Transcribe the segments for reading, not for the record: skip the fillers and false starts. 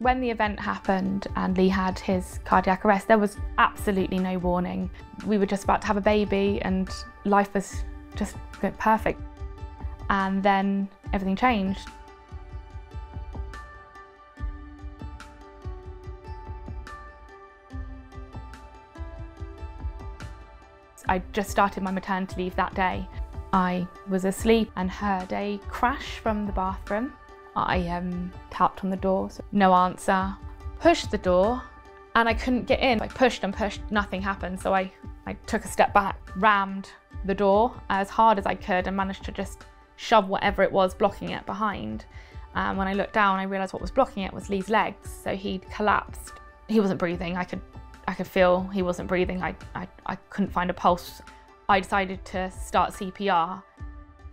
When the event happened and Lee had his cardiac arrest, there was absolutely no warning. We were just about to have a baby and life was just perfect. And then everything changed. I just started my maternity leave that day. I was asleep and heard a crash from the bathroom. I tapped on the door, so no answer. Pushed the door and I couldn't get in. I pushed and pushed, nothing happened. So I took a step back, rammed the door as hard as I could and managed to just shove whatever it was blocking it behind. When I looked down, I realised what was blocking it was Lee's legs. So he'd collapsed. He wasn't breathing. I could feel he wasn't breathing. I couldn't find a pulse. I decided to start CPR.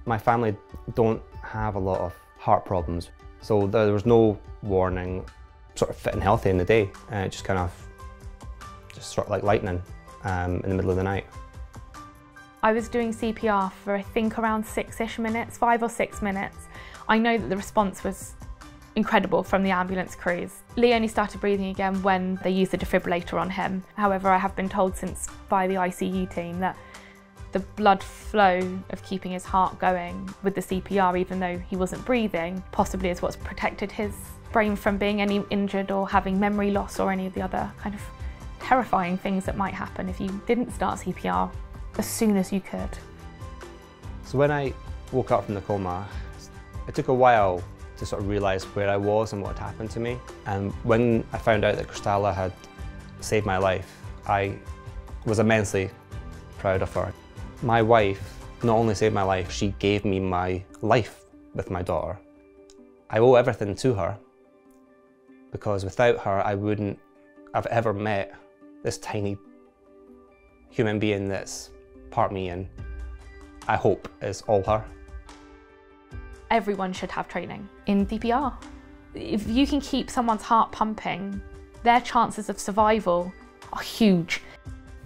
My family don't have a lot of heart problems, so there was no warning, sort of fit and healthy in the day, and it just sort of like lightning in the middle of the night. I was doing CPR for I think around 6-ish minutes, 5 or 6 minutes. I know that the response was incredible from the ambulance crews. Lee only started breathing again when they used the defibrillator on him. However, I have been told since by the ICU team that the blood flow of keeping his heart going with the CPR, even though he wasn't breathing, possibly is what's protected his brain from being any injured or having memory loss or any of the other kind of terrifying things that might happen if you didn't start CPR as soon as you could. So when I woke up from the coma, it took a while to sort of realise where I was and what had happened to me. And when I found out that Krystalla had saved my life, I was immensely proud of her. My wife not only saved my life, she gave me my life with my daughter. I owe everything to her, because without her I wouldn't have ever met this tiny human being that's part me and I hope is all her. Everyone should have training in CPR. If you can keep someone's heart pumping, their chances of survival are huge.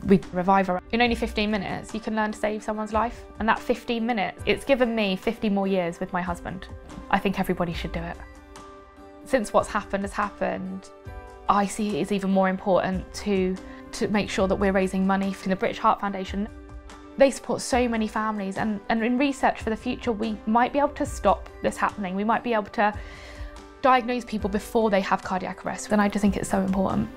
With RevivR, in only 15 minutes, you can learn to save someone's life. And that 15 minutes, it's given me 50 more years with my husband. I think everybody should do it. Since what's happened has happened, I see it as even more important to make sure that we're raising money for the British Heart Foundation. They support so many families, and in research for the future, we might be able to stop this happening. We might be able to diagnose people before they have cardiac arrest, and I just think it's so important.